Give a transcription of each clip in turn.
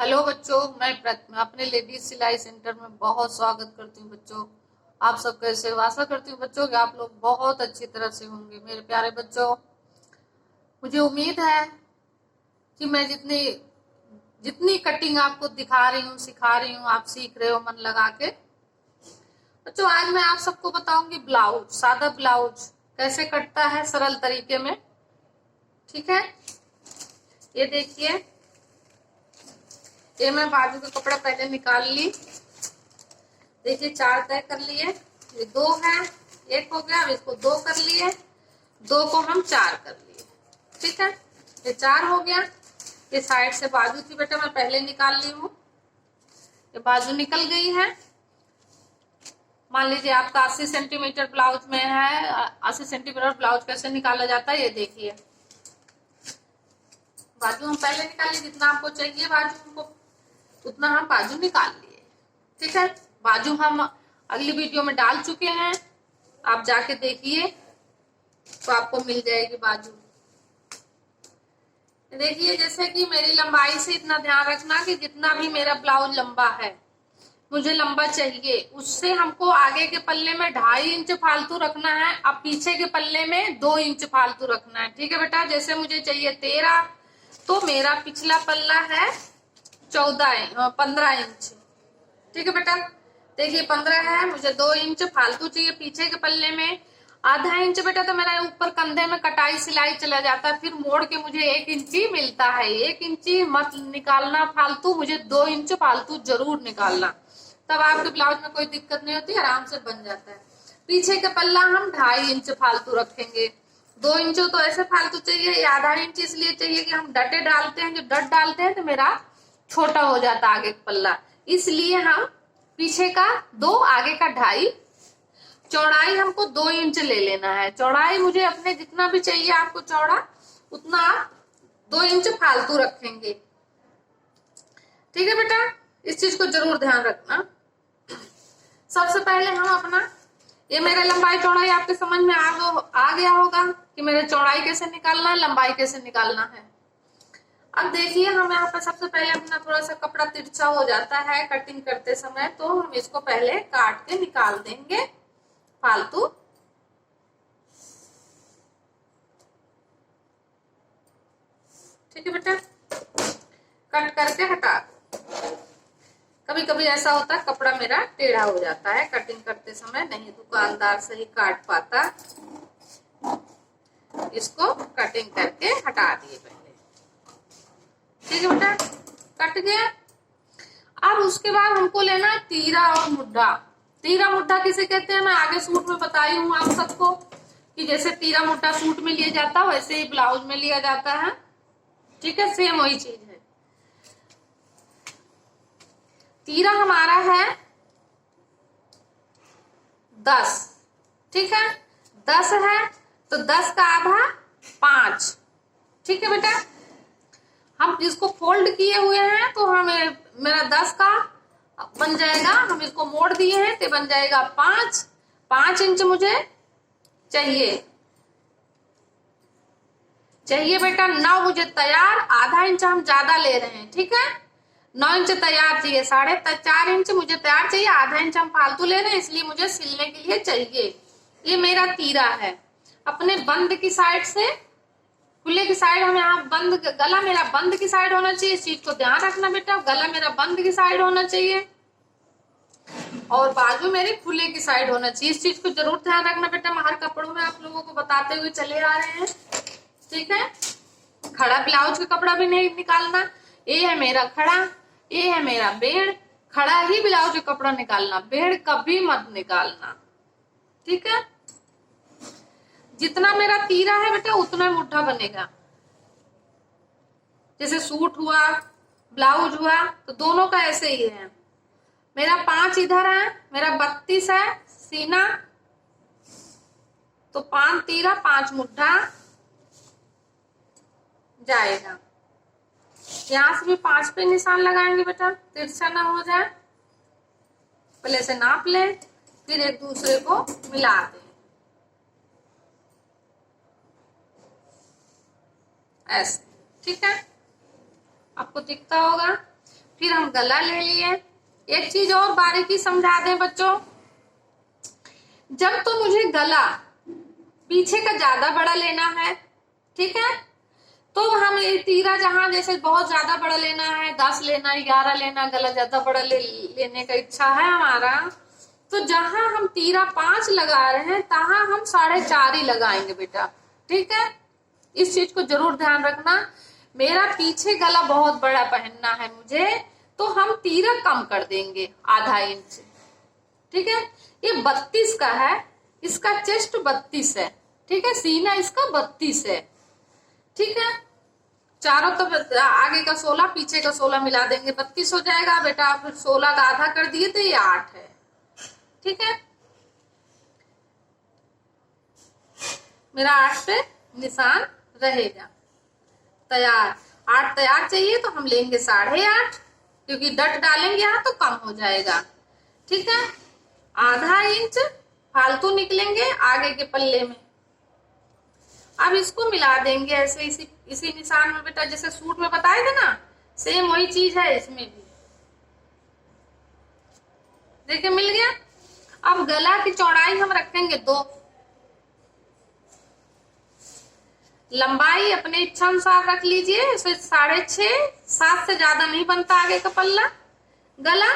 Hello बच्चों, मैं प्रतिमा अपने लेडीज सिलाई सेंटर में बहुत स्वागत करती हूँ। बच्चों, आप सब कैसे हो? आशा करती हूँ बच्चों कि आप लोग बहुत अच्छी तरह से होंगे। मेरे प्यारे बच्चों, मुझे उम्मीद है कि मैं जितनी जितनी कटिंग आपको दिखा रही हूँ, सिखा रही हूँ, आप सीख रहे हो मन लगा के। बच्चों, आज मैं आप सबको बताऊंगी ब्लाउज, सादा ब्लाउज कैसे कटता है सरल तरीके में। ठीक है, ये देखिए, ये मैं बाजू का कपड़ा पहले निकाल ली। देखिए, 4 तय कर लिए, ये 2 है, 1 हो गया। अब इसको 2 कर लिए, 2 को हम 4 कर लिए। ठीक है, ये 4 हो गया। ये साइड से बाजू थी बेटा, मैं पहले निकाल ली हूँ, ये बाजू निकल गई है। मान लीजिए आपका 80 सेंटीमीटर ब्लाउज में है। 80 सेंटीमीटर ब्लाउज कैसे निकाला जाता है, ये देखिए। बाजू हम पहले निकाल लिए, जितना आपको चाहिए बाजू हमको उतना हम बाजू निकाल लिए। ठीक है, बाजू हम अगली वीडियो में डाल चुके हैं, आप जाके देखिए तो आपको मिल जाएगी बाजू। देखिए, जैसे कि मेरी लंबाई से इतना ध्यान रखना कि जितना भी मेरा ब्लाउज लंबा है, मुझे लंबा चाहिए, उससे हमको आगे के पल्ले में 2.5 इंच फालतू रखना है। अब पीछे के पल्ले में 2 इंच फालतू रखना है। ठीक है बेटा, जैसे मुझे चाहिए 13, तो मेरा पिछला पल्ला है 15 इंच। ठीक है बेटा, देखिए 15 है, मुझे 2 इंच फालतू चाहिए पीछे के पल्ले में। आधा इंच बेटा तो मेरा ऊपर कंधे में कटाई सिलाई चला जाता है, फिर मोड़ के मुझे 1 इंची मिलता है। 1 इंची मत निकालना फालतू, मुझे 2 इंच फालतू जरूर निकालना, तब आपके ब्लाउज में कोई दिक्कत नहीं होती, आराम से बन जाता है। पीछे के पल्ला हम 2.5 इंच फालतू रखेंगे। 2 इंच तो ऐसे फालतू चाहिए, आधा इंच इसलिए चाहिए कि हम डटे डालते हैं, जो डट डालते हैं तो मेरा छोटा हो जाता है आगे का पल्ला, इसलिए हम पीछे का 2, आगे का 2.5। चौड़ाई हमको 2 इंच ले लेना है। चौड़ाई मुझे अपने जितना भी चाहिए आपको चौड़ा, उतना आप 2 इंच फालतू रखेंगे। ठीक है बेटा, इस चीज को जरूर ध्यान रखना। सबसे पहले हम अपना, ये मेरा लंबाई चौड़ाई आपके समझ में आ गया होगा कि मेरे चौड़ाई कैसे निकालना है, लंबाई कैसे निकालना है। अब देखिए, हम यहाँ पर सबसे पहले अपना थोड़ा सा कपड़ा तिरछा हो जाता है कटिंग करते समय, तो हम इसको पहले काट के निकाल देंगे फालतू। ठीक है बेटा, कट करके हटा दो। कभी कभी ऐसा होता है कपड़ा मेरा टेढ़ा हो जाता है कटिंग करते समय, नहीं दुकानदार सही काट पाता। इसको कटिंग करके हटा दिए पहले। ठीक है बेटा, कट गया। अब उसके बाद हमको लेना तीरा और मुड्ढा। तीरा मुड्ढा किसे कहते हैं मैं आगे सूट में बताई हूँ आप सबको, कि जैसे तीरा मुड्ढा सूट में लिया जाता है वैसे ही ब्लाउज में लिया जाता है। ठीक है, सेम वही चीज है। तीरा हमारा है 10। ठीक है, 10 है तो 10 का आधा 5। ठीक है बेटा, हम इसको फोल्ड किए हुए हैं तो हमें मेरा 10 का बन जाएगा, हम इसको मोड़ दिए हैं तो बन जाएगा 5। 5 इंच मुझे चाहिए बेटा। 9 मुझे तैयार, आधा इंच हम ज्यादा ले रहे हैं। ठीक है, 9 इंच तैयार चाहिए, 4.5 इंच मुझे तैयार चाहिए, आधा इंच हम फालतू ले रहे हैं, इसलिए मुझे सिलने के लिए चाहिए। ये मेरा तीरा है। अपने बंद की साइड से खुले की साइड, हम यहाँ बंद, गला मेरा बंद की साइड होना चाहिए, इस चीज को ध्यान रखना बेटा। गला मेरा बंद की साइड होना चाहिए और बाजू मेरे खुले की साइड होना चाहिए, इस चीज को जरूर ध्यान रखना बेटा। हम हर कपड़ों में आप लोगों को बताते हुए चले आ रहे हैं। ठीक है, खड़ा ब्लाउज का कपड़ा भी नहीं निकालना। ये है मेरा खड़ा, ये है मेरा बेड़। खड़ा ही ब्लाउज का कपड़ा निकालना, बेड़ कभी मत निकालना। ठीक है, जितना मेरा तीरा है बेटा उतना मुट्ठा बनेगा। जैसे सूट हुआ, ब्लाउज हुआ, तो दोनों का ऐसे ही है। मेरा 5 इधर है, मेरा 32 है सीना, तो 5 तीरा 5 मुट्ठा जाएगा। यहां से भी 5 पे निशान लगाएंगे बेटा, तिरछा ना हो जाए। पहले से नाप लें, फिर एक दूसरे को मिला दें ऐसे। ठीक है, आपको दिखता होगा। फिर हम गला ले लिए। एक चीज और बारीकी समझा दें बच्चों, जब तो मुझे गला पीछे का ज्यादा बड़ा लेना है, ठीक है, तो हम ये तीरा जहां जैसे बहुत ज्यादा बड़ा लेना है, 10 लेना, 11 लेना, गला ज्यादा बड़ा लेने का इच्छा है हमारा, तो जहां हम तीरा 5 लगा रहे हैं तहां हम 4.5 ही लगाएंगे बेटा, ठीक है। इस चीज को जरूर ध्यान रखना। मेरा पीछे गला बहुत बड़ा पहनना है मुझे, तो हम तीरा कम कर देंगे आधा इंच, ठीक है। ये 32 का है, इसका चेस्ट 32 है, ठीक है, सीना इसका 32 है, ठीक है। चारों तो आगे का 16 पीछे का 16 मिला देंगे, 32 हो जाएगा बेटा। फिर 16 का आधा कर दिए तो ये 8 है, ठीक है। मेरा 8 पे निशान रहेगा। तैयार, 8 तैयार चाहिए तो हम लेंगे 8.5, क्योंकि डट डालेंगे यहाँ तो कम हो जाएगा, ठीक है। आधा इंच फालतू निकलेंगे आगे के पल्ले में। अब इसको मिला देंगे ऐसे इसी निशान में बेटा, जैसे सूट में बताए थे ना, सेम वही चीज है इसमें भी। देखिए मिल गया। अब गला की चौड़ाई हम रखेंगे 2, लंबाई अपने इच्छा अनुसार रख लीजिए, इसे 6.5, 7 से ज्यादा नहीं बनता आगे का पल्ला। गला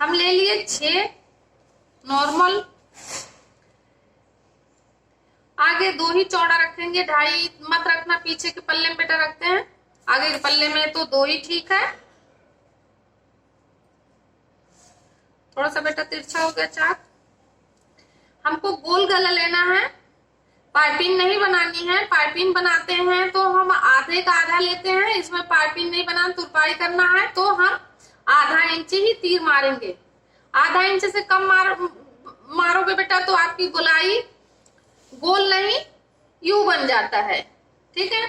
हम ले लिए 6 नॉर्मल, आगे 2 ही चौड़ा रखेंगे, 2.5 मत रखना, पीछे के पल्ले में बेटा रखते हैं, आगे के पल्ले में तो 2 ही ठीक है। थोड़ा सा बेटा तिरछा हो गया चाक। हमको गोल गला लेना है, पाइपिंग नहीं बनानी है। पाइपिंग बनाते हैं तो हम आधे का आधा लेते हैं, इसमें पाइपिंग नहीं बनाना, तुरपाई करना है तो हम आधा इंच ही तीर मारेंगे। आधा इंच से कम मारोगे बेटा तो आपकी गोलाई गोल नहीं यू बन जाता है, ठीक है।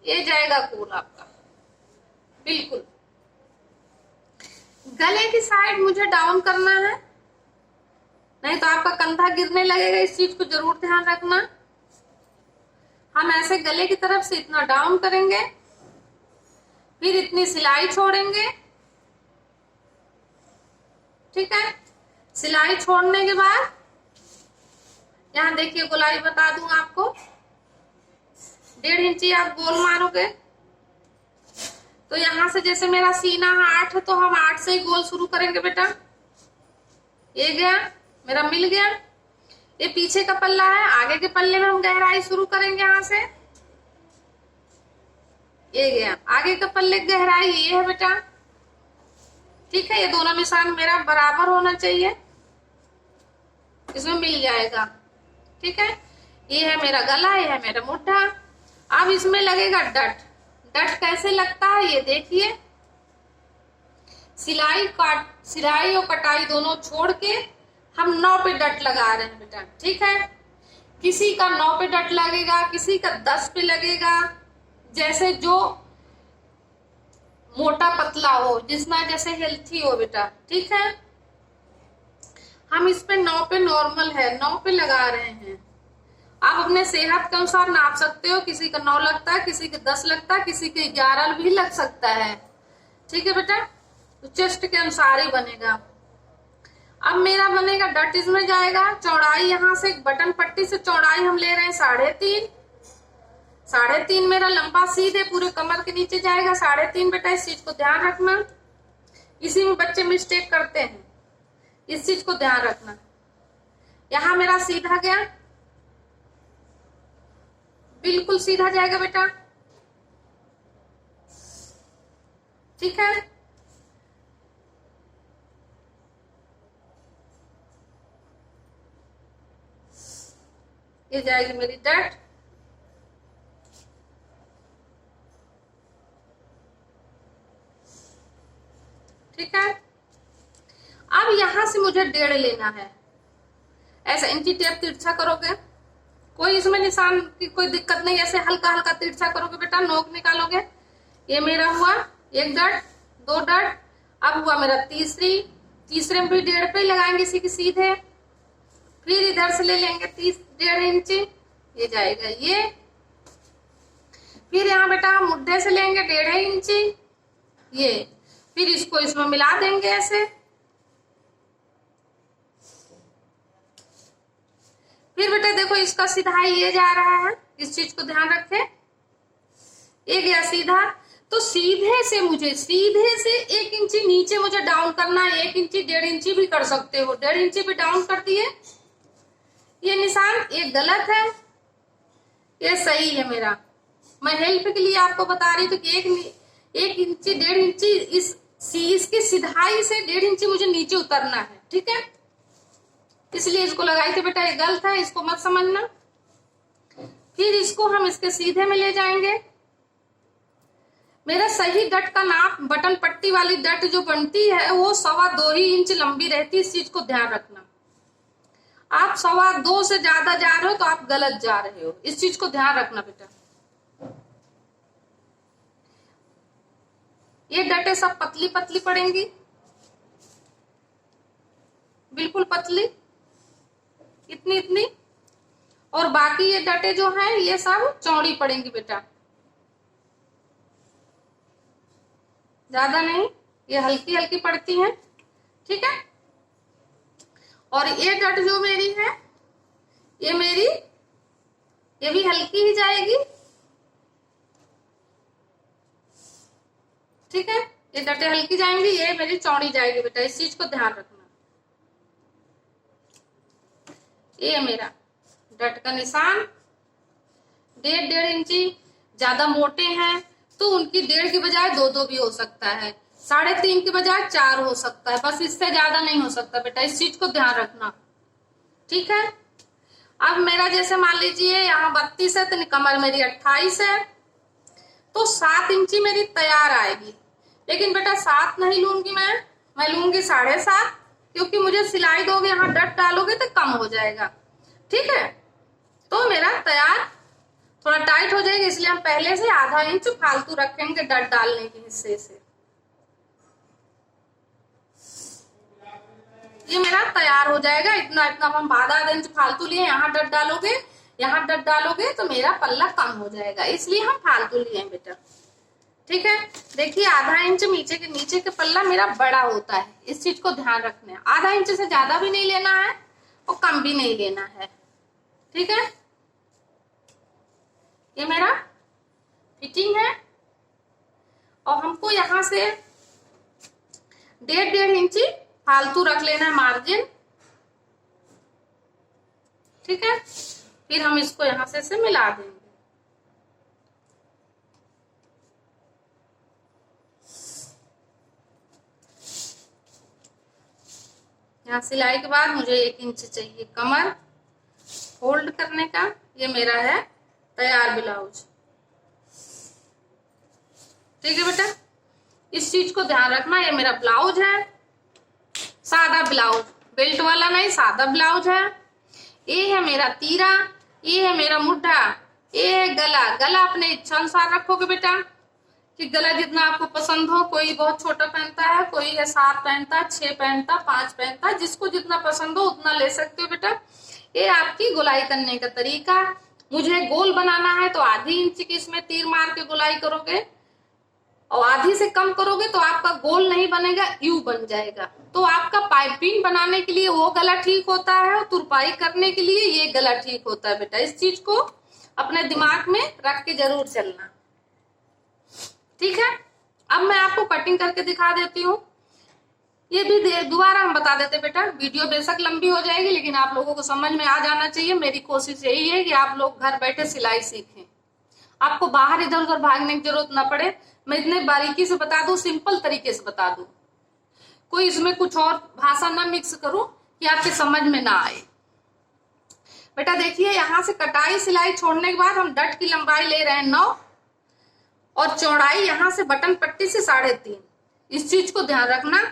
ये जाएगा गोल आपका बिल्कुल। गले की साइड मुझे डाउन करना है, नहीं तो आपका कंधा गिरने लगेगा, इस चीज को जरूर ध्यान रखना। हम ऐसे गले की तरफ से इतना डाउन करेंगे, फिर इतनी सिलाई छोड़ेंगे, ठीक है। सिलाई छोड़ने के बाद यहाँ देखिए गोलाई बता दूं आपको, 1.5 इंची आप गोल मारोगे तो यहाँ से जैसे मेरा सीना 8 है तो हम 8 से ही गोल शुरू करेंगे बेटा। ये गया मेरा, मिल गया। ये पीछे का पल्ला है, आगे के पल्ले में हम गहराई शुरू करेंगे यहाँ से। ये गया आगे का पल्ले की गहराई, ये है बेटा, ठीक है। ये दोनों निशान मेरा बराबर होना चाहिए, इसमें मिल जाएगा, ठीक है। ये है मेरा गला, ये है मेरा मुट्ठा। अब इसमें लगेगा डट। डट कैसे लगता है ये देखिए, सिलाई और कटाई दोनों छोड़ के हम 9 पे डट लगा रहे हैं बेटा, ठीक है। किसी का 9 पे डट लगेगा, किसी का 10 पे लगेगा, जैसे जो मोटा पतला हो, जिसना जैसे हेल्थी हो बेटा, ठीक है। हम इस पे 9 पे नॉर्मल है, 9 पे लगा रहे हैं। आप अपने सेहत के अनुसार नाप सकते हो, किसी का 9 लगता है, किसी का 10 लगता है, किसी के 11 भी लग सकता है, ठीक है बेटा। तो चेस्ट के अनुसार ही बनेगा। अब मेरा बनेगा डट इसमें जाएगा, चौड़ाई यहाँ से बटन पट्टी से चौड़ाई हम ले रहे हैं 3.5। 3.5 मेरा लंबा सीधे पूरे कमर के नीचे जाएगा 3.5 बेटा, इस चीज को ध्यान रखना। इसी में बच्चे मिस्टेक करते हैं, इस चीज को ध्यान रखना। यहाँ मेरा सीधा गया, बिल्कुल सीधा जाएगा बेटा, ठीक है। ये जाएगी मेरी डट, ठीक है। अब यहां से मुझे 1.5 लेना है, ऐसा इंची टेप तिरछा करोगे, कोई इसमें निशान की कोई दिक्कत नहीं, ऐसे हल्का हल्का तिरछा करोगे बेटा, नोक निकालोगे। ये मेरा हुआ 1 डट, 2 डट, अब हुआ मेरा तीसरे में भी 1.5 पे लगाएंगे इसी के सीधे, फिर इधर से ले लेंगे 1.5 इंची, ये जाएगा ये। फिर यहाँ बेटा हम मुड्ढे से लेंगे 1.5 इंची ये, फिर इसको इसमें मिला देंगे ऐसे। फिर बेटा देखो इसका सिधाई ये जा रहा है, इस चीज को ध्यान रखें, ये गया सीधा। तो सीधे से 1 इंची नीचे मुझे डाउन करना है, 1 इंची 1.5 इंची भी कर सकते हो, 1.5 इंची भी डाउन कर दिए। ये निशान ये गलत है, ये सही है मेरा। मैं हेल्प के लिए आपको बता रही थी कि 1 इंची 1.5 इंची इसकी सिधाई से 1.5 इंची मुझे नीचे उतरना है, ठीक है, इसलिए इसको लगाई थी बेटा, ये गलत है, इसको मत समझना। फिर इसको हम इसके सीधे में ले जाएंगे। मेरा सही डट का नाप, बटन पट्टी वाली डट जो बनती है वो 2.25 ही इंच लंबी रहती है, इस चीज को ध्यान रखना। आप 2.25 से ज्यादा जा रहे हो तो आप गलत जा रहे हो, इस चीज को ध्यान रखना बेटा। ये डटे सब पतली पतली पड़ेंगी, बिल्कुल पतली, इतनी इतनी, और बाकी ये डटे जो हैं ये सब चौड़ी पड़ेंगी बेटा, ज्यादा नहीं, ये हल्की हल्की पड़ती हैं, ठीक है। और ये डट जो मेरी है ये भी हल्की ही जाएगी, ठीक है, ये डटे हल्की जाएंगी, ये मेरी चौड़ी जाएगी बेटा, इस चीज को ध्यान रखना। ये मेरा डट का निशान 1.5 इंची, ज्यादा मोटे हैं तो उनकी 1.5 की बजाय 2 भी हो सकता है, 3.5 की बजाय 4 हो सकता है, बस इससे ज्यादा नहीं हो सकता बेटा, इस चीज को ध्यान रखना, ठीक है। अब मेरा जैसे मान लीजिए यहाँ 32 है तो कमर मेरी 28 है, तो 7 इंची मेरी तैयार आएगी, लेकिन बेटा 7 नहीं लूंगी मैं लूंगी 7.5, क्योंकि मुझे सिलाई दोगे यहाँ डट डालोगे तो कम हो जाएगा, ठीक है। तो मेरा तैयार थोड़ा टाइट हो जाएगा, इसलिए हम पहले से आधा इंच फालतू रखेंगे डट डालने के हिस्से से। ये मेरा तैयार हो जाएगा, इतना इतना हम आधा इंच फालतू लिए, यहाँ डट डालोगे तो मेरा पल्ला कम हो जाएगा, इसलिए हम फालतू लिए हैं बेटा, ठीक है। देखिए आधा इंच नीचे के पल्ला मेरा बड़ा होता है, इस चीज को ध्यान रखना है, आधा इंच से ज्यादा भी नहीं लेना है और कम भी नहीं लेना है, ठीक है। ये मेरा फिटिंग है, और हमको यहाँ से 1.5 इंची फालतू रख लेना है मार्जिन, ठीक है। फिर हम इसको यहाँ से मिला देंगे। यहाँ सिलाई के बाद मुझे 1 इंच चाहिए कमर फोल्ड करने का। ये मेरा है तैयार ब्लाउज, ठीक है बेटा, इस चीज को ध्यान रखना। ये मेरा ब्लाउज है, सादा ब्लाउज, बेल्ट वाला नहीं, सादा ब्लाउज है। ये है मेरा तीरा, ये है मेरा मुड्ढा, ये है गला अपने इच्छा अनुसार रखोगे बेटा, कि गला जितना आपको पसंद हो, कोई बहुत छोटा पहनता है, कोई है 7 पहनता, 6 पहनता, 5 पहनता, जिसको जितना पसंद हो उतना ले सकते हो बेटा। ये आपकी गोलाई करने का तरीका। मुझे गोल बनाना है तो आधी इंच की इसमें तीर मार के गोलाई करोगे, और आधी से कम करोगे तो आपका गोल नहीं बनेगा, यू बन जाएगा। तो आपका पाइपिंग बनाने के लिए वो गला ठीक होता है, और तुरपाई करने के लिए ये गला ठीक होता है बेटा। इस चीज को अपने दिमाग में रख के जरूर चलना, ठीक है। अब मैं आपको कटिंग करके दिखा देती हूँ। ये भी दोबारा हम बता देते बेटा, वीडियो बेशक लंबी हो जाएगी लेकिन आप लोगों को समझ में आ जाना चाहिए। मेरी कोशिश यही है कि आप लोग घर बैठे सिलाई सीखें, आपको बाहर इधर उधर भागने की जरूरत ना पड़े। मैं इतने बारीकी से बता दूं, सिंपल तरीके से बता दूं, कोई इसमें कुछ और भाषा ना मिक्स करूं कि आपके समझ में ना आए। बेटा देखिए, यहाँ से कटाई सिलाई छोड़ने के बाद हम डट की लंबाई ले रहे हैं 9, और चौड़ाई यहाँ से बटन पट्टी से 3.5, इस चीज को ध्यान रखना।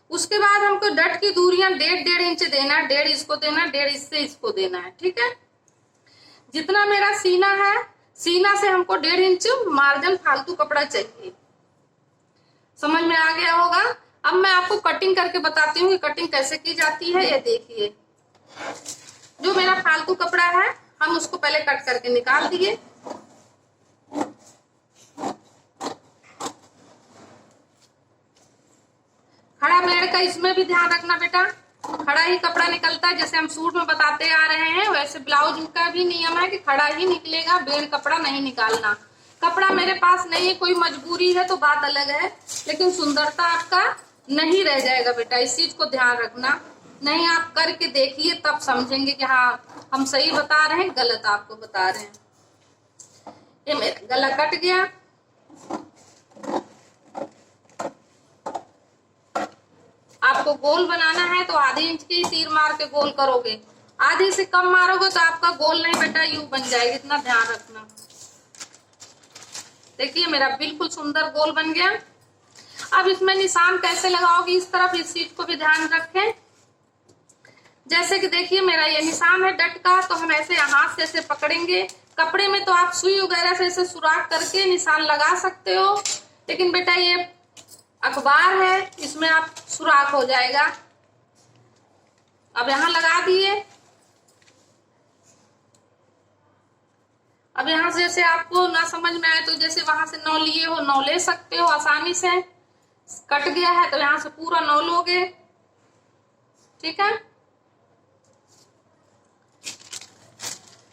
उसके बाद हमको डट की दूरियां 1.5 इंच देना है, 1.5 इसको देना है, 1.5 इससे इसको देना है, ठीक है। जितना मेरा सीना है, सीना से हमको 1.5 इंच मार्जिन फालतू कपड़ा चाहिए। समझ में आ गया होगा। अब मैं आपको कटिंग करके बताती हूँ कि कटिंग कैसे की जाती है। ये देखिए, जो मेरा फालतू कपड़ा है हम उसको पहले कट करके निकाल दिए। का इसमें भी ध्यान रखना बेटा, खड़ा ही कपड़ा निकलता है। जैसे हम सूट में बताते आ रहे हैं, वैसे ब्लाउज का भी नियम है कि खड़ा ही निकलेगा, बेल कपड़ा नहीं निकालना। कपड़ा मेरे पास नहीं है, कोई मजबूरी है तो बात अलग है, लेकिन सुंदरता आपका नहीं रह जाएगा बेटा, इस चीज को ध्यान रखना। नहीं, आप करके देखिए तब समझेंगे कि हाँ हम सही बता रहे हैं गलत आपको बता रहे हैं। ये मेरा गला कट गया। आपको गोल बनाना है तो आधी इंच की तीर मार के गोल करोगे, आधी से कम मारोगे तो आपका गोल नहीं बेटा यूं बन जाएगा, इतना ध्यान रखना। देखिए मेरा बिल्कुल सुंदर गोल बन गया। अब इसमें निशान कैसे लगाओगी इस तरफ, इस चीज को भी ध्यान रखें। जैसे कि देखिए मेरा ये निशान है डट का, तो हम ऐसे हाथ से ऐसे पकड़ेंगे। कपड़े में तो आप सुई वगैरह से ऐसे सुराख करके निशान लगा सकते हो, लेकिन बेटा ये अखबार है, इसमें आप सुराख हो जाएगा। अब यहां लगा दिए। अब यहां से जैसे आपको ना समझ में आए तो जैसे वहां से 9 लिए हो 9 ले सकते हो आसानी से। कट गया है तो यहां से पूरा 9 लोगे, ठीक है।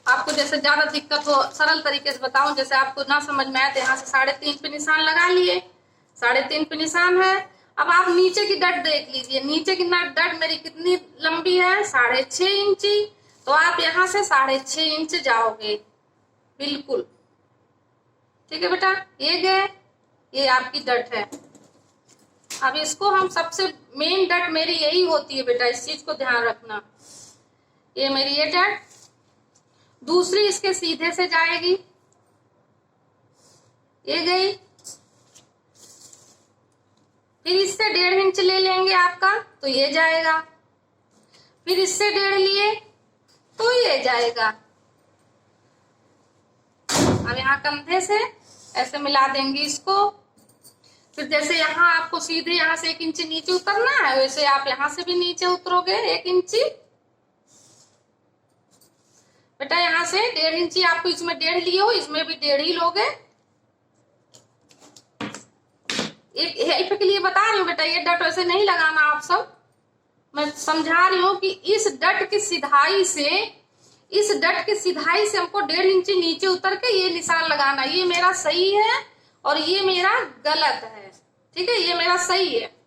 आपको जैसे ज्यादा दिक्कत हो सरल तरीके से बताऊं, जैसे आपको ना समझ में आए तो यहाँ से 3.5 पे निशान लगा लिए, 3.5 पे निशान है। अब आप नीचे की डट देख लीजिए, नीचे की डट मेरी कितनी लंबी है, 6.5 इंची। तो आप यहाँ से 6.5 इंच जाओगे, बिल्कुल ठीक है बेटा। ये गए, ये आपकी डट है। अब इसको हम सबसे मेन डट मेरी यही होती है बेटा, इस चीज को ध्यान रखना। ये मेरी ये डट, दूसरी इसके सीधे से जाएगी, ये गई। फिर इससे 1.5 इंच ले लेंगे आपका, तो ये जाएगा। फिर इससे 1.5 लिए तो ये जाएगा। अब यहाँ कंधे से ऐसे मिला देंगे इसको। फिर जैसे यहाँ आपको सीधे यहाँ से 1 इंच नीचे उतरना है, वैसे आप यहाँ से भी नीचे उतरोगे 1 इंची। बेटा यहाँ से 1.5 इंची आपको इसमें 1.5 लिए हो, इसमें भी 1.5 ही लोगे। एक के लिए बता रही हूँ बेटा, ये डट वैसे नहीं लगाना आप सब, मैं समझा रही हूँ कि इस डट की सिधाई से, इस डट की सिधाई से हमको 1.5 इंची नीचे उतर के ये निशान लगाना। ये मेरा सही है और ये मेरा गलत है, ठीक है। ये मेरा सही है।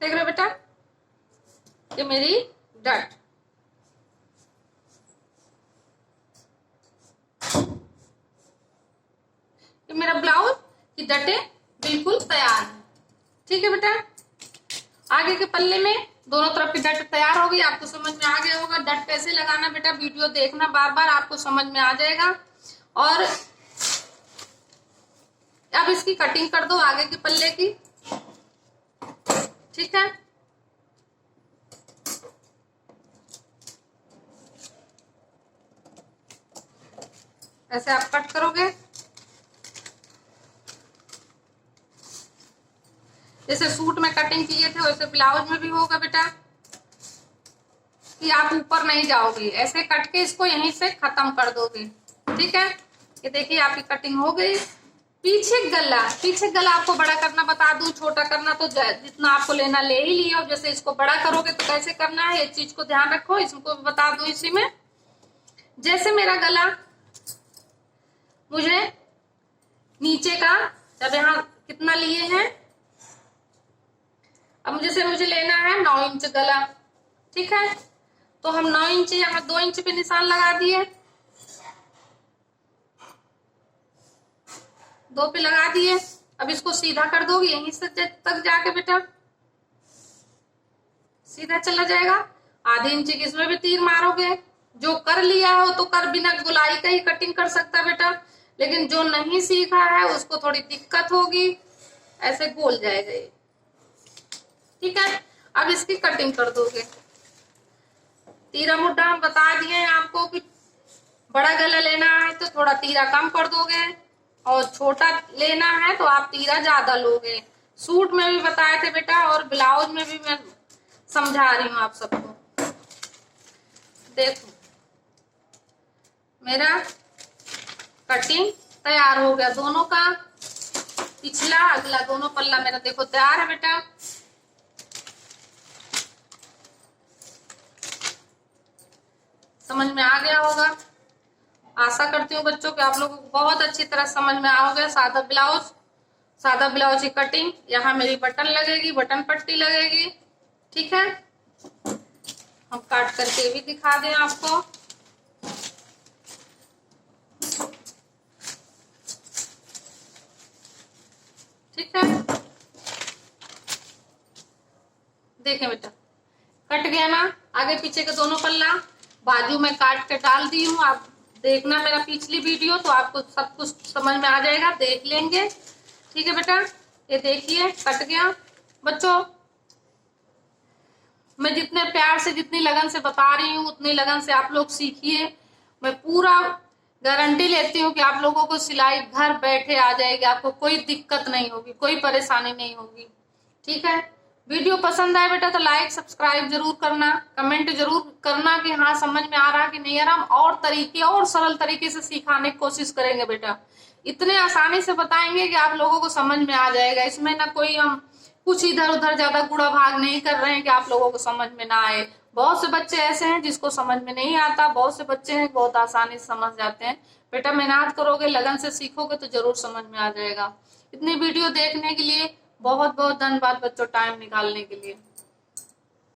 देख रहे हो बेटा, ये मेरी डट। ये मेरा ब्लाउज की डटे बिल्कुल तैयार है, ठीक है बेटा। आगे के पल्ले में दोनों तरफ की डट तैयार हो गई। आपको समझ में आ गया होगा डट कैसे लगाना बेटा, वीडियो देखना बार बार, आपको समझ में आ जाएगा। और अब इसकी कटिंग कर दो आगे के पल्ले की, ठीक है। ऐसे आप कट करोगे, जैसे सूट में कटिंग किए थे वैसे ब्लाउज में भी होगा बेटा, कि आप ऊपर नहीं जाओगे, ऐसे कट के इसको यहीं से खत्म कर दोगे, ठीक है। ये देखिए आपकी कटिंग हो गई। पीछे गला, पीछे गला आपको बड़ा करना बता दूं, छोटा करना तो जितना आपको लेना ले ही लियो। जैसे इसको बड़ा करोगे तो कैसे करना है, ये चीज को ध्यान रखो, इसको बता दूं इसी में। जैसे मेरा गला मुझे नीचे का, जब यहाँ कितना लिए हैं, अब मुझे लेना है 9 इंच गला, ठीक है। तो हम 9 इंच यहाँ 2 इंच पे निशान लगा दिए, 2 पे लगा दिए। अब इसको सीधा कर दोगे यहीं से तक जाके बेटा, सीधा चला जाएगा। आधी इंच की इसमें भी तीर मारोगे। जो कर लिया हो तो कर, बिना गुलाई का ही कटिंग कर सकता बेटा, लेकिन जो नहीं सीखा है उसको थोड़ी दिक्कत होगी, ऐसे गोल जाएगा ये। ठीक है, अब इसकी कटिंग कर दोगे। तीरा मुड्ढा हम बता दिए हैं आपको कि बड़ा गला लेना है तो थोड़ा तीरा कम कर दोगे, और छोटा लेना है तो आप तीरा ज्यादा लोगे। सूट में भी बताए थे बेटा, और ब्लाउज में भी मैं समझा रही हूँ आप सबको। देखो मेरा कटिंग तैयार हो गया दोनों का, पिछला अगला दोनों पल्ला मेरा देखो तैयार है बेटा। समझ में आ गया होगा, आशा करती हूँ बच्चों कि आप लोगों को बहुत अच्छी तरह समझ में आ गया। सादा ब्लाउज की कटिंग, यहाँ मेरी बटन लगेगी, बटन पट्टी लगेगी। ठीक है, हम काट करके भी दिखा दें आपको। ठीक है, देखें बेटा कट गया ना, आगे पीछे के दोनों पल्ला बाजू में काट के डाल दी हूँ। आप देखना मेरा पिछली वीडियो तो आपको सब कुछ समझ में आ जाएगा, देख लेंगे। ठीक है बेटा, ये देखिए कट गया। बच्चों मैं जितने प्यार से जितनी लगन से बता रही हूँ उतनी लगन से आप लोग सीखिए। मैं पूरा गारंटी लेती हूँ कि आप लोगों को सिलाई घर बैठे आ जाएगी, आपको कोई दिक्कत नहीं होगी, कोई परेशानी नहीं होगी। ठीक है, वीडियो पसंद आए बेटा तो लाइक सब्सक्राइब जरूर करना, कमेंट जरूर करना कि हाँ समझ में आ रहा कि नहीं आ रहा। हम और तरीके और सरल तरीके से सिखाने की कोशिश करेंगे बेटा, इतने आसानी से बताएंगे कि आप लोगों को समझ में आ जाएगा। इसमें ना कोई हम कुछ इधर उधर ज्यादा गुड़ा भाग नहीं कर रहे हैं कि आप लोगों को समझ में ना आए। बहुत से बच्चे ऐसे हैं जिसको समझ में नहीं आता, बहुत से बच्चे हैं बहुत आसानी से समझ जाते हैं। बेटा मेहनत करोगे, लगन से सीखोगे तो जरूर समझ में आ जाएगा। इतनी वीडियो देखने के लिए बहुत बहुत धन्यवाद बच्चों, टाइम निकालने के लिए।